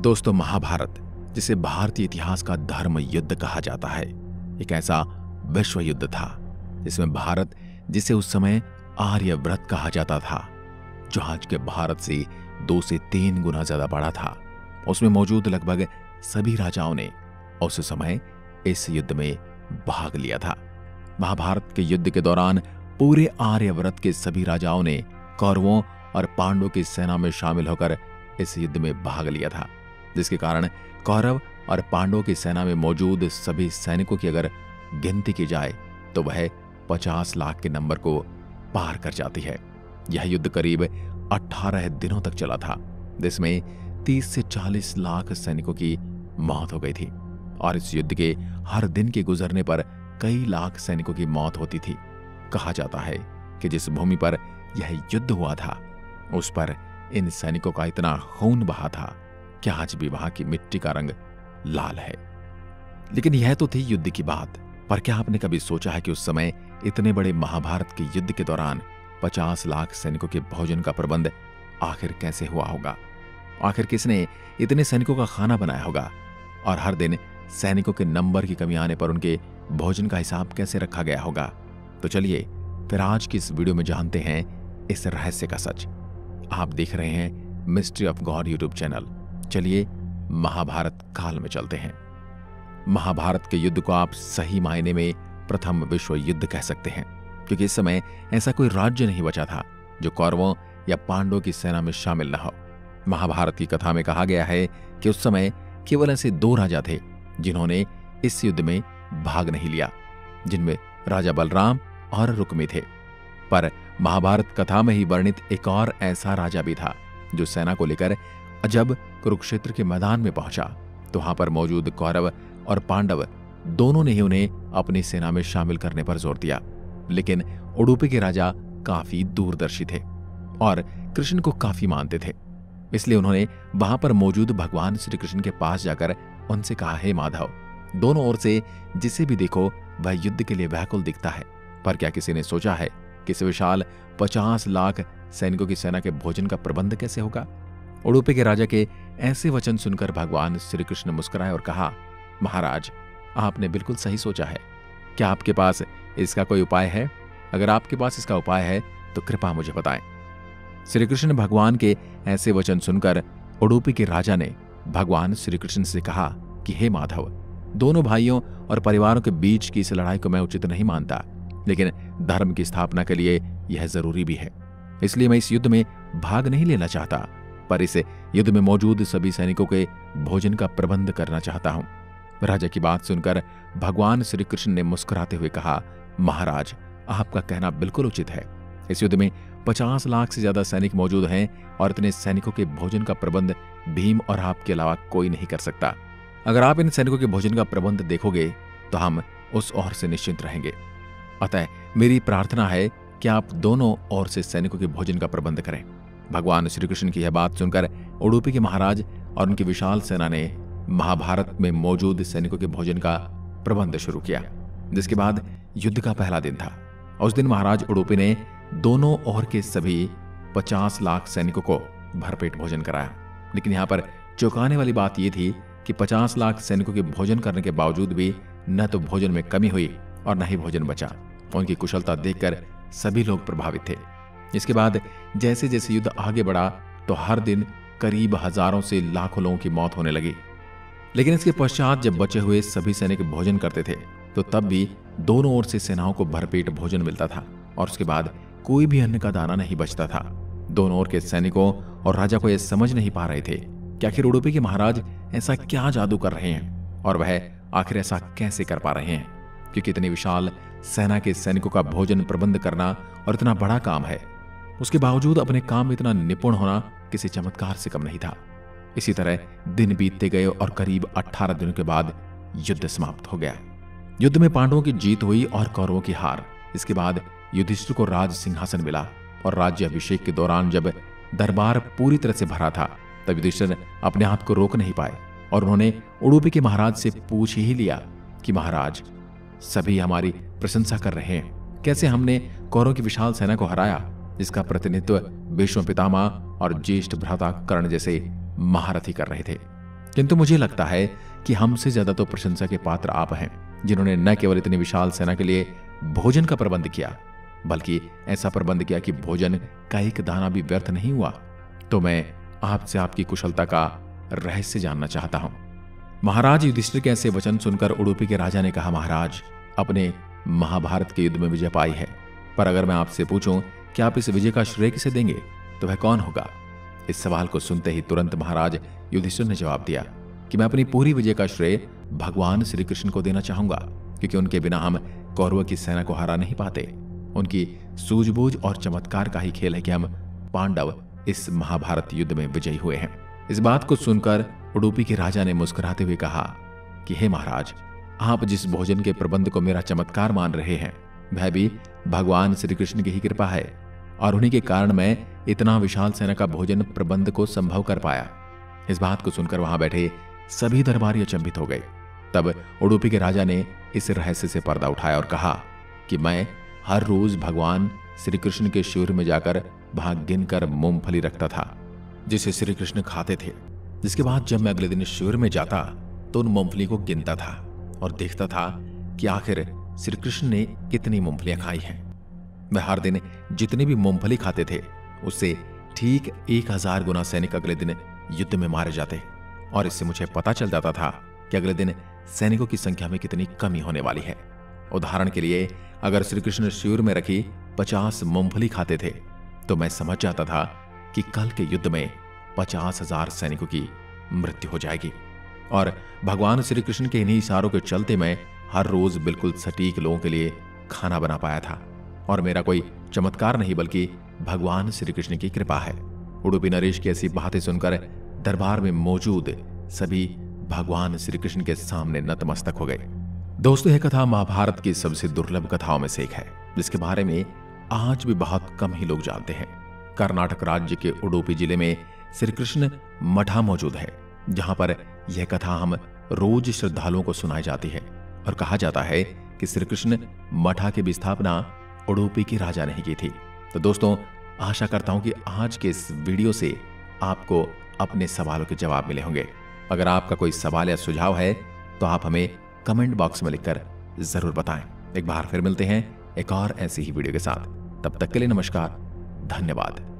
दोस्तों, महाभारत, जिसे भारतीय इतिहास का धर्म युद्ध कहा जाता है, एक ऐसा विश्व युद्ध था जिसमें भारत, जिसे उस समय आर्यव्रत कहा जाता था, जो आज के भारत से 2 से 3 गुना ज्यादा बड़ा था, उसमें मौजूद लगभग सभी राजाओं ने उस समय इस युद्ध में भाग लिया था। महाभारत के युद्ध के दौरान पूरे आर्यव्रत के सभी राजाओं ने कौरवों और पांडवों की सेना में शामिल होकर इस युद्ध में भाग लिया था, जिसके कारण कौरव और पांडवों की सेना में मौजूद सभी सैनिकों की अगर गिनती की जाए तो वह 50 लाख के नंबर को पार कर जाती है। यह युद्ध करीब 18 दिनों तक चला था, जिसमें 30 से 40 लाख सैनिकों की मौत हो गई थी और इस युद्ध के हर दिन के गुजरने पर कई लाख सैनिकों की मौत होती थी। कहा जाता है कि जिस भूमि पर यह युद्ध हुआ था उस पर इन सैनिकों का इतना खून बहा था कि आज भी वहां की मिट्टी का रंग लाल है। लेकिन यह तो थी युद्ध की बात, पर क्या आपने कभी सोचा है कि उस समय इतने बड़े महाभारत के युद्ध के दौरान 50 लाख सैनिकों के भोजन का प्रबंध आखिर कैसे हुआ होगा? आखिर किसने इतने सैनिकों का खाना बनाया होगा? और हर दिन सैनिकों के नंबर की कमी आने पर उनके भोजन का हिसाब कैसे रखा गया होगा? तो चलिए फिर आज की इस वीडियो में जानते हैं इस रहस्य का सच। आप देख रहे हैं mystery of God YouTube channel. चलिए महाभारत काल में चलते हैं। महाभारत के युद्ध को आप सही मायने में प्रथम विश्व युद्ध कह सकते हैं, क्योंकि इस समय ऐसा कोई राज्य नहीं बचा था जो कौरवों या पांडवों की सेना में शामिल न हो। महाभारत की कथा में कहा गया है कि उस समय केवल ऐसे 2 राजा थे जिन्होंने इस युद्ध में भाग नहीं लिया, जिनमें राजा बलराम और रुक्मी थे। पर महाभारत कथा में ही वर्णित एक और ऐसा राजा भी था जो सेना को लेकर जब कुरुक्षेत्र के मैदान में पहुंचा तो वहां पर मौजूद कौरव और पांडव दोनों ने ही उन्हें अपनी सेना में शामिल करने पर जोर दिया। लेकिन उडुपी के राजा काफी दूरदर्शी थे और कृष्ण को काफी मानते थे, इसलिए उन्होंने वहां पर मौजूद भगवान श्री कृष्ण के पास जाकर उनसे कहा, हे माधव, दोनों ओर से जिसे भी देखो वह युद्ध के लिए व्याकुल दिखता है, पर क्या किसी ने सोचा है कि इस विशाल 50 लाख सैनिकों की सेना के भोजन का प्रबंध कैसे होगा? उडुपी के राजा के ऐसे वचन सुनकर भगवान श्री कृष्ण मुस्कुराए और कहा, महाराज, आपने बिल्कुल सही सोचा है। क्या आपके पास इसका कोई उपाय है? अगर आपके पास इसका उपाय है तो कृपा मुझे बताएं। श्री कृष्ण भगवान के ऐसे वचन सुनकर उडुपी के राजा ने भगवान श्री कृष्ण से कहा कि हे माधव, दोनों भाइयों और परिवारों के बीच की इस लड़ाई को मैं उचित नहीं मानता, लेकिन धर्म की स्थापना के लिए यह जरूरी भी है, इसलिए मैं इस युद्ध में भाग नहीं लेना चाहता, पर इस युद्ध में मौजूद सभी सैनिकों के भोजन का प्रबंध करना चाहता हूं। राजा की बात सुनकर भगवान श्री कृष्ण ने मुस्कुराते हुए कहा, महाराज, आपका कहना बिल्कुल उचित है। इस युद्ध में 50 लाख से ज्यादा सैनिक मौजूद हैं और इतने सैनिकों के भोजन का प्रबंध भीम और आपके अलावा कोई नहीं कर सकता। अगर आप इन सैनिकों के भोजन का प्रबंध देखोगे तो हम उस ओर से निश्चिंत रहेंगे। अतः मेरी प्रार्थना है कि आप दोनों ओर से सैनिकों के भोजन का प्रबंध करें। भगवान श्री कृष्ण की यह बात सुनकर उडुपी के महाराज और उनकी विशाल सेना ने महाभारत में मौजूद सैनिकों के भोजन का प्रबंध शुरू किया, जिसके बाद युद्ध का पहला दिन था। उस दिन महाराज उडुपी ने दोनों ओर के सभी 50 लाख सैनिकों को भरपेट भोजन कराया। लेकिन यहाँ पर चौंकाने वाली बात यह थी कि 50 लाख सैनिकों के भोजन करने के बावजूद भी न तो भोजन में कमी हुई और न ही भोजन बचा। उनकी कुशलता देखकर सभी लोग प्रभावित थे। इसके बाद जैसे जैसे युद्ध आगे बढ़ा तो हर दिन करीब हजारों से लाखों लोगों की मौत होने लगी। लेकिन इसके पश्चात जब बचे हुए सभी सैनिक भोजन करते थे तो तब भी दोनों ओर से सेनाओं को भरपेट भोजन मिलता था और उसके बाद कोई भी अन्न का दाना नहीं बचता था। दोनों ओर के सैनिकों और राजा को यह समझ नहीं पा रहे थे कि आखिर उडुपी के महाराज ऐसा क्या जादू कर रहे हैं और वह आखिर ऐसा कैसे कर पा रहे हैं, क्योंकि इतनी विशाल सेना के सैनिकों का भोजन प्रबंध करना और इतना बड़ा काम है, उसके बावजूद अपने काम में इतना निपुण होना किसी चमत्कार से कम नहीं था। इसी तरह दिन बीतते गए और करीब 18 दिनों के बाद युद्ध समाप्त हो गया। युद्ध में पांडवों की जीत हुई और कौरवों की हार। इसके बाद युधिष्ठिर को राज सिंहासन मिला और राज्य अभिषेक के दौरान जब दरबार पूरी तरह से भरा था तब युधिष्ठिर अपने आप को रोक नहीं पाए और उन्होंने उडुपी के महाराज से पूछ ही लिया कि महाराज, सभी हमारी प्रशंसा कर रहे हैं, कैसे हमने कौरवों की विशाल सेना को हराया, जिसका प्रतिनिधित्व भीष्म पितामह और ज्येष्ठ भ्राता कर्ण जैसे महारथी कर रहे थे। किंतु मुझे लगता है कि हमसे ज्यादा तो प्रशंसा के पात्र आप हैं, जिन्होंने न केवल इतनी विशाल सेना के लिए भोजन का प्रबंध किया, बल्कि ऐसा प्रबंध किया कि भोजन का एक दाना भी व्यर्थ नहीं हुआ। तो मैं आपसे आपकी कुशलता का रहस्य जानना चाहता हूं। महाराज युधिष्ठिर के ऐसे वचन सुनकर उडुपी के राजा ने कहा, महाराज, अपने महाभारत के युद्ध में विजय पाई है, पर अगर मैं आपसे पूछूं कि आप इस विजय का श्रेय किसे देंगे तो वह कौन होगा? इस सवाल को सुनते ही तुरंत महाराज युधिष्ठिर ने जवाब दिया कि मैं अपनी पूरी विजय का श्रेय भगवान श्री कृष्ण को देना चाहूंगा, क्योंकि उनके बिना हम कौरवों की सेना को हरा नहीं पाते। उनकी सूझबूझ और चमत्कार का ही खेल है कि हम पांडव इस महाभारत युद्ध में विजयी हुए हैं। इस बात को सुनकर उडुपी के राजा ने मुस्कुराते हुए कहा कि हे महाराज, आप जिस भोजन के प्रबंध को मेरा चमत्कार मान रहे हैं, वह भी भगवान श्री कृष्ण की ही कृपा है, और उन्हीं के कारण मैं इतना विशाल सेना का भोजन प्रबंध को संभव कर पाया। इस बात को सुनकर वहां बैठे सभी दरबारी अचंभित हो गए। तब उडुपी के राजा ने इस रहस्य से पर्दा उठाया और कहा कि मैं हर रोज भगवान श्री कृष्ण के शिविर में जाकर वहां गिनकर मूंगफली रखता था, जिसे श्री कृष्ण खाते थे। जिसके बाद जब मैं अगले दिन शिविर में जाता तो उन मूंगफली को गिनता था और देखता था कि आखिर श्री कृष्ण ने कितनी मूंगफलियां खाई हैं। वह हर दिन जितनी भी मूंगफली खाते थे, उससे ठीक 1000 गुना सैनिक अगले दिन युद्ध में मारे जाते, और इससे मुझे पता चल जाता था कि अगले दिन सैनिकों की संख्या में कितनी कमी होने वाली है। उदाहरण के लिए, अगर श्री कृष्ण शिविर में रखी 50 मूंगफली खाते थे तो मैं समझ जाता था कि कल के युद्ध में 50,000 सैनिकों की मृत्यु हो जाएगी। और भगवान श्री कृष्ण के इन्हीं इशारों के चलते मैं हर रोज बिल्कुल सटीक लोगों के लिए खाना बना पाया था, और मेरा कोई चमत्कार नहीं बल्कि भगवान श्री कृष्ण की कृपा है। उडुपी नरेश की ऐसी बातें सुनकर दरबार में मौजूद सभी भगवान श्री कृष्ण के सामने नतमस्तक हो गए। दोस्तों, यह कथा महाभारत की सबसे दुर्लभ कथाओं में से एक है, जिसके बारे में आज भी बहुत कम ही लोग जानते हैं। कर्नाटक राज्य के उडुपी जिले में श्री कृष्ण मठा मौजूद है, जहां पर यह कथा हम रोज श्रद्धालुओं को सुनाई जाती है, और कहा जाता है कि श्री कृष्ण मठा की भी स्थापना उडुपी के राजा ने की थी। तो दोस्तों, आशा करता हूं कि आज के इस वीडियो से आपको अपने सवालों के जवाब मिले होंगे। अगर आपका कोई सवाल या सुझाव है तो आप हमें कमेंट बॉक्स में लिखकर जरूर बताएं। एक बार फिर मिलते हैं एक और ऐसी ही वीडियो के साथ। तब तक के लिए नमस्कार, धन्यवाद।